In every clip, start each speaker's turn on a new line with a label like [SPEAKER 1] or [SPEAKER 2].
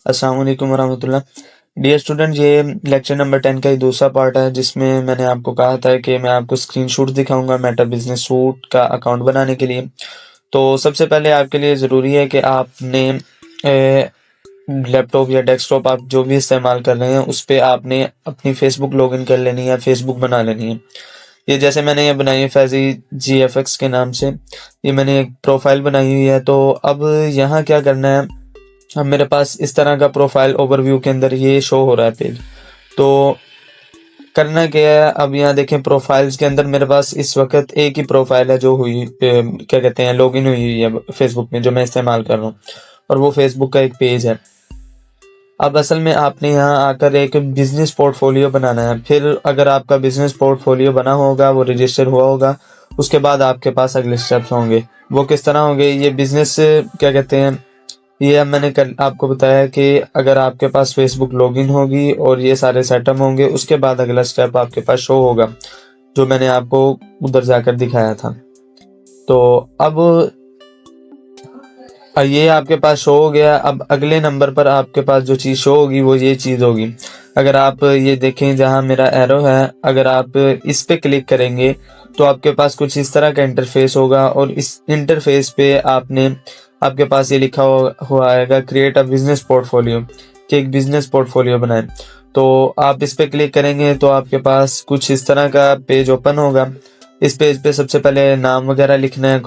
[SPEAKER 1] अस्सलाम वालेकुम वरहमतुल्लाह। Dear student, ये लेक्चर नंबर 10 का ही दूसरा पार्ट है जिसमें मैंने आपको कहा था कि मैं आपको स्क्रीनशॉट दिखाऊंगा मेटा बिजनेस सूट का अकाउंट बनाने के लिए। तो सबसे पहले आपके लिए ज़रूरी है कि आपने लैपटॉप या डेस्कटॉप आप जो भी इस्तेमाल कर रहे हैं उस पर आपने अपनी फेसबुक लॉगिन कर लेनी है, फेसबुक बना लेनी है। ये जैसे मैंने ये बनाई है फैजी GFX के नाम से, ये मैंने एक प्रोफाइल बनाई हुई है। तो अब यहाँ क्या करना है, अब मेरे पास इस तरह का प्रोफाइल ओवरव्यू के अंदर ये शो हो रहा है पेज। तो करना क्या है, अब यहाँ देखें प्रोफाइल्स के अंदर मेरे पास इस वक्त एक ही प्रोफाइल है जो हुई क्या कहते हैं लॉगिन हुई है फेसबुक में, जो मैं इस्तेमाल कर रहा हूँ, और वो फेसबुक का एक पेज है। अब असल में आपने यहाँ आकर एक बिजनेस पोर्टफोलियो बनाना है। फिर अगर आपका बिजनेस पोर्टफोलियो बना होगा, वो रजिस्टर हुआ होगा, उसके बाद आपके पास अगले स्टेप्स होंगे। वो किस तरह होंगे, ये बिजनेस क्या कहते हैं, ये अब मैंने कल आपको बताया कि अगर आपके पास फेसबुक लॉगिन होगी और ये सारे सेटअप होंगे, उसके बाद अगला स्टेप आपके पास शो होगा जो मैंने आपको उधर जाकर दिखाया था। तो अब ये आपके पास शो हो गया। अब अगले नंबर पर आपके पास जो चीज़ शो होगी वो ये चीज़ होगी। अगर आप ये देखें जहां मेरा एरो है, अगर आप इस पे क्लिक करेंगे तो आपके पास कुछ इस तरह का इंटरफेस होगा, और इस इंटरफेस पे आपके पास ये लिखा हुआ आएगा क्रिएट अ बिजनेस पोर्टफोलियो, कि एक बिजनेस पोर्टफोलियो बनाएं। तो आप इस पे क्लिक करेंगे तो आपके पास कुछ इस तरह का पेज ओपन होगा। इस पेज पे सबसे पहले नाम वगैरह लिखना है,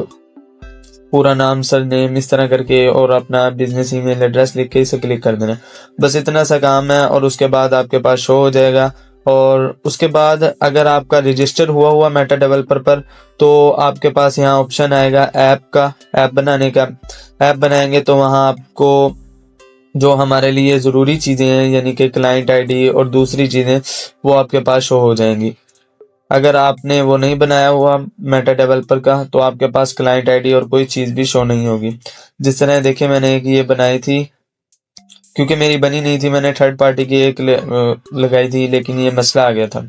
[SPEAKER 1] पूरा नाम, सर नेम, इस तरह करके, और अपना बिजनेस ईमेल एड्रेस लिख के इसे क्लिक कर देना। बस इतना सा काम है और उसके बाद आपके पास शो हो जाएगा। और उसके बाद अगर आपका रजिस्टर हुआ मेटा डेवलपर पर, तो आपके पास यहाँ ऑप्शन आएगा ऐप बनाने का। ऐप बनाएंगे तो वहाँ आपको जो हमारे लिए ज़रूरी चीज़ें हैं, यानी कि क्लाइंट आईडी और दूसरी चीज़ें, वो आपके पास शो हो जाएंगी। अगर आपने वो नहीं बनाया हुआ मेटा डेवलपर का, तो आपके पास क्लाइंट आईडी और कोई चीज़ भी शो नहीं होगी। जिस तरह देखिए मैंने एक ये बनाई थी, क्योंकि मेरी बनी नहीं थी, मैंने थर्ड पार्टी की एक लगाई थी, लेकिन ये मसला आ गया था।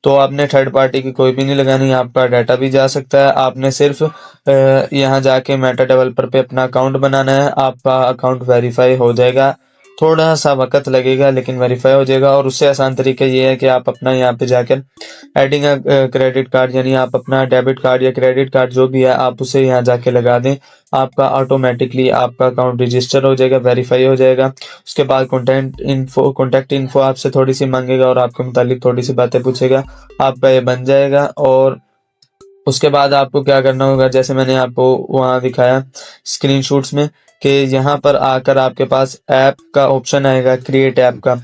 [SPEAKER 1] तो आपने थर्ड पार्टी की कोई भी नहीं लगानी, आपका डाटा भी जा सकता है। आपने सिर्फ यहाँ जाके मेटा डेवलपर पे अपना अकाउंट बनाना है, आपका अकाउंट वेरीफाई हो जाएगा। थोड़ा सा वक्त लगेगा लेकिन वेरीफाई हो जाएगा। और उससे आसान तरीका ये है कि आप अपना यहाँ पे जाकर एडिंग क्रेडिट कार्ड, यानी आप अपना डेबिट कार्ड या क्रेडिट कार्ड जो भी है आप उसे यहाँ जाके लगा दें। आपका ऑटोमेटिकली आपका अकाउंट रजिस्टर हो जाएगा, वेरीफाई हो जाएगा। उसके बाद कॉन्टैक्ट इन्फो आपसे थोड़ी सी मांगेगा और आपके मुतालिक थोड़ी सी बातें पूछेगा, आपका ये बन जाएगा। और उसके बाद आपको क्या करना होगा, जैसे मैंने आपको वहाँ दिखाया स्क्रीनशॉट्स में, कि यहाँ पर आकर आपके पास ऐप का ऑप्शन आएगा, क्रिएट ऐप का।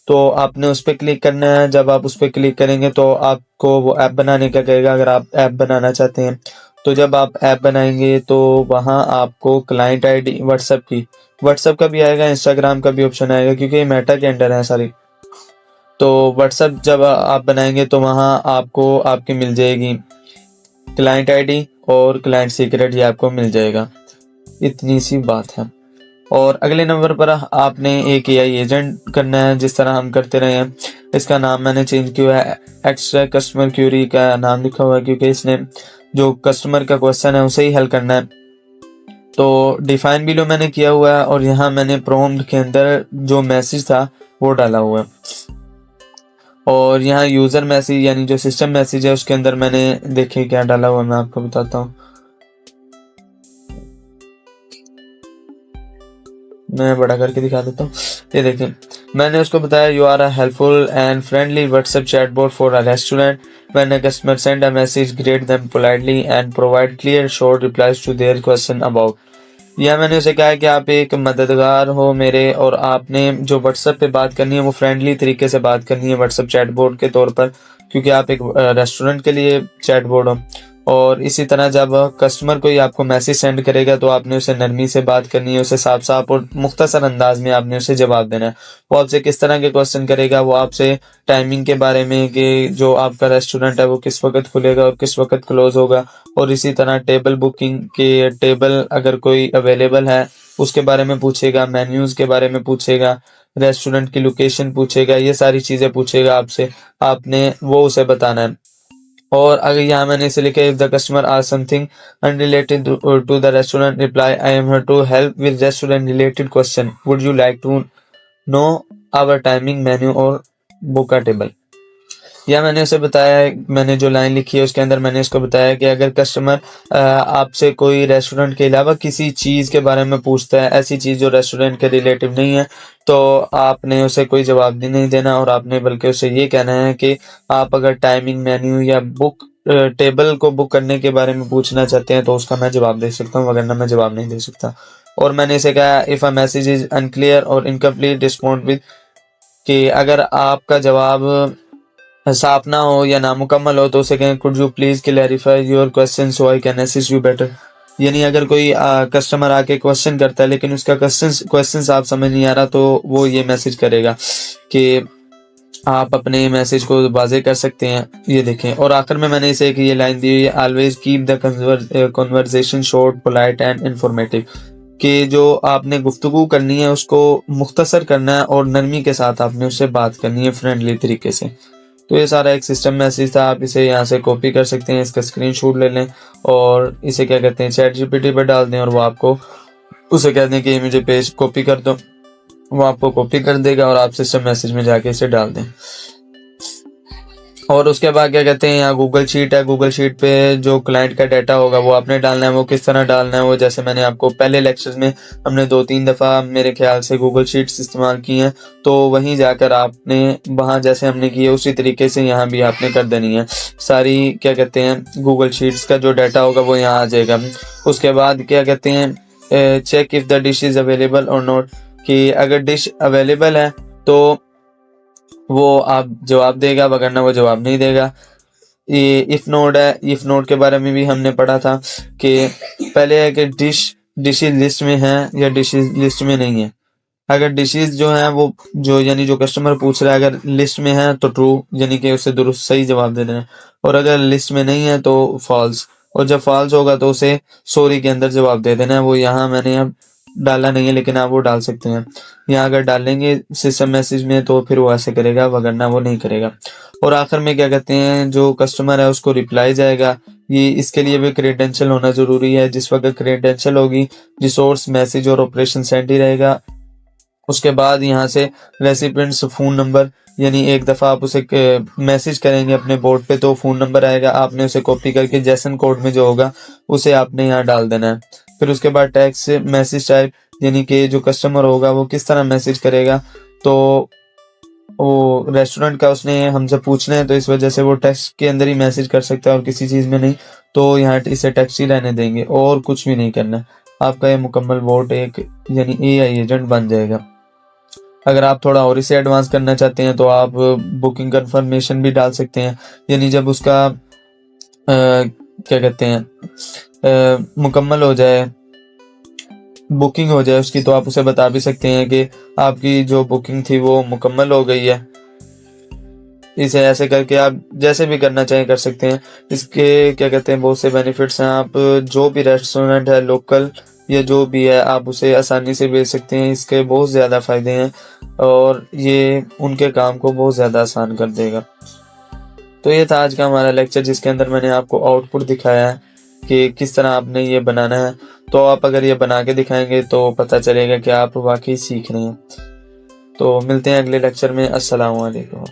[SPEAKER 1] तो आपने उस पर क्लिक करना है। जब आप उस पर क्लिक करेंगे तो आपको वो ऐप बनाने का कहेगा, अगर आप ऐप बनाना चाहते हैं। तो जब आप ऐप बनाएंगे तो वहाँ आपको क्लाइंट आईडी व्हाट्सएप का भी आएगा, इंस्टाग्राम का भी ऑप्शन आएगा, क्योंकि ये मेटा के अंडर है सारी। तो व्हाट्सएप जब आप बनाएंगे तो वहाँ आपको आपकी मिल जाएगी क्लाइंट आईडी और क्लाइंट सीक्रेट, ये आपको मिल जाएगा। इतनी सी बात है। और अगले नंबर पर आपने एक AI एजेंट करना है, जिस तरह हम करते रहे हैं। इसका नाम मैंने चेंज किया है, एक्स्ट्रा कस्टमर क्यूरी का नाम लिखा हुआ है, क्योंकि इसने जो कस्टमर का क्वेश्चन है उसे ही हल करना है। तो डिफाइन बिलो मैंने किया हुआ है, और यहाँ मैंने प्रॉम्प्ट के अंदर जो मैसेज था वो डाला हुआ है। और यहाँ यूज़र मैसेज यानी जो सिस्टम मैसेज है उसके अंदर मैंने देखे क्या डाला हुआ, मैं आपको बताता हूँ। मैं बड़ा करके दिखा देता हूँ। ये देखिए मैंने उसको बताया, you are a helpful and friendly WhatsApp chatbot for a restaurant. When a customer send a message, greet them politely and provide clear short replies to their question about. यह मैंने उसे कहा कि आप एक मददगार हो मेरे, और आपने जो व्हाट्सएप पे बात करनी है वो फ्रेंडली तरीके से बात करनी है व्हाट्सएप चैटबॉट के तौर पर, क्योंकि आप एक रेस्टोरेंट के लिए चैटबॉट हो। और इसी तरह जब कस्टमर कोई आपको मैसेज सेंड करेगा तो आपने उसे नरमी से बात करनी है, उसे साफ साफ और मुख्तसर अंदाज में आपने उसे जवाब देना है। वो आपसे किस तरह के क्वेश्चन करेगा, वो आपसे टाइमिंग के बारे में, कि जो आपका रेस्टोरेंट है वो किस वक्त खुलेगा और किस वक्त क्लोज होगा। और इसी तरह टेबल बुकिंग के, टेबल अगर कोई अवेलेबल है उसके बारे में पूछेगा, मेन्यूज के बारे में पूछेगा, रेस्टोरेंट की लोकेशन पूछेगा, ये सारी चीजें पूछेगा आपसे, आपने वो उसे बताना है। और अगर यहाँ मैंने इसे लिखा, if the customer ask something unrelated to the restaurant, reply I am here to help with restaurant related question, would you like to know our timing menu और बुक अ टेबल। या मैंने उसे बताया है, मैंने जो लाइन लिखी है उसके अंदर मैंने इसको बताया कि अगर कस्टमर आपसे कोई रेस्टोरेंट के अलावा किसी चीज़ के बारे में पूछता है, ऐसी चीज़ जो रेस्टोरेंट के रिलेटिव नहीं है, तो आपने उसे कोई जवाब भी नहीं देना और आपने बल्कि उसे ये कहना है कि आप अगर टाइमिंग मेन्यू या बुक टेबल को बुक करने के बारे में पूछना चाहते हैं तो उसका मैं जवाब दे सकता हूँ, वरना मैं जवाब नहीं दे सकता। और मैंने इसे कहा if a message is unclear और इनकम्प्लीट रिस्पॉन्ड विद, कि अगर आपका जवाब साफ ना हो या नामुकम्मल हो तो उसे कहें could you please clarify your question so I can assist you better. यानी अगर कोई कस्टमर आके क्वेश्चन करता है लेकिन उसका क्वेश्चन आप समझ नहीं आ रहा तो वो ये मैसेज करेगा कि आप अपने मैसेज को वाज़ेह कर सकते हैं, ये देखें। और आखिर में मैंने इसे एक ये लाइन दी हुई है, always keep the conversation short polite and informative, कि जो आपने गुफ्तगू करनी है उसको मुख्तसर करना है और नरमी के साथ आपने उससे बात करनी है, फ्रेंडली तरीके से। तो ये सारा एक सिस्टम मैसेज था, आप इसे यहाँ से कॉपी कर सकते हैं, इसका स्क्रीनशॉट ले लें और इसे क्या कहते हैं चैट जीपीटी पर डाल दें और वो आपको उसे कह दें कि मुझे पेज कॉपी कर दो, वो आपको कॉपी कर देगा और आप सिस्टम मैसेज में जाके इसे डाल दें। और उसके बाद क्या कहते हैं यहाँ गूगल शीट है, गूगल शीट पे जो क्लाइंट का डाटा होगा वो आपने डालना है, वो किस तरह डालना है वो जैसे मैंने आपको पहले लेक्चर्स में हमने 2-3 दफ़ा मेरे ख्याल से गूगल शीट्स इस्तेमाल की हैं, तो वहीं जाकर आपने वहाँ जैसे हमने किए उसी तरीके से यहाँ भी आपने कर देनी है सारी क्या कहते हैं गूगल शीट्स का जो डाटा होगा वो यहाँ आ जाएगा। उसके बाद क्या कहते हैं check if the dish is available और नॉट, कि अगर डिश अवेलेबल है तो वो आप जवाब देगा, वगरना वो जवाब नहीं देगा। ये इफ नोट है, इफ नोट के बारे में भी हमने पढ़ा था कि पहले है कि डिशेज लिस्ट में है या डिशेज लिस्ट में नहीं है। अगर डिशेज जो है वो जो यानी जो कस्टमर पूछ रहा है अगर लिस्ट में है तो ट्रू, यानी कि उसे दुरुस्त सही जवाब दे देना है, और अगर लिस्ट में नहीं है तो फॉल्स, और जब फॉल्स होगा तो उसे सॉरी के अंदर जवाब दे देना है। वो यहाँ मैंने अब डाला नहीं है लेकिन आप वो डाल सकते हैं, यहाँ अगर डालेंगे सिस्टम मैसेज में तो फिर वो ऐसे करेगा, वगरना वो नहीं करेगा। और आखिर में क्या कहते हैं जो कस्टमर है उसको रिप्लाई जाएगा, ये इसके लिए भी क्रेडेंशियल होना ज़रूरी है। जिस वक्त क्रेडेंशियल होगी रिसोर्स मैसेज और ऑपरेशन सेंड ही रहेगा। उसके बाद यहाँ से रेसिपिएंट्स फ़ोन नंबर, यानी एक दफ़ा आप उसे मैसेज करेंगे अपने बोर्ड पे तो फ़ोन नंबर आएगा, आपने उसे कॉपी करके जेसन कोड में जो होगा उसे आपने यहाँ डाल देना है। फिर उसके बाद टेक्स्ट मैसेज टाइप, यानी कि जो कस्टमर होगा वो किस तरह मैसेज करेगा, तो वो रेस्टोरेंट का उसने हमसे पूछना है तो इस वजह से वो टेक्स्ट के अंदर ही मैसेज कर सकता है और किसी चीज़ में नहीं, तो यहाँ इसे टेक्स्ट ही रहने देंगे और कुछ भी नहीं करना है। आपका ये मुकम्मल बोट एक यानी एआई एजेंट बन जाएगा। अगर आप थोड़ा और इसे एडवांस करना चाहते हैं तो आप बुकिंग कंफर्मेशन भी डाल सकते हैं, यानी जब उसका क्या कहते हैं मुकम्मल हो जाए, बुकिंग हो जाए उसकी, तो आप उसे बता भी सकते हैं कि आपकी जो बुकिंग थी वो मुकम्मल हो गई है। इसे ऐसे करके आप जैसे भी करना चाहें कर सकते हैं। इसके क्या कहते हैं बहुत से बेनिफिट्स हैं, आप जो भी रेस्टोरेंट है लोकल या जो भी है आप उसे आसानी से बेच सकते हैं। इसके बहुत ज़्यादा फ़ायदे हैं और ये उनके काम को बहुत ज़्यादा आसान कर देगा। तो ये था आज का हमारा लेक्चर जिसके अंदर मैंने आपको आउटपुट दिखाया है कि किस तरह आपने ये बनाना है। तो आप अगर ये बना के दिखाएंगे तो पता चलेगा कि आप वाकई सीख रहे हैं। तो मिलते हैं अगले लेक्चर में। अस्सलाम वालेकुम।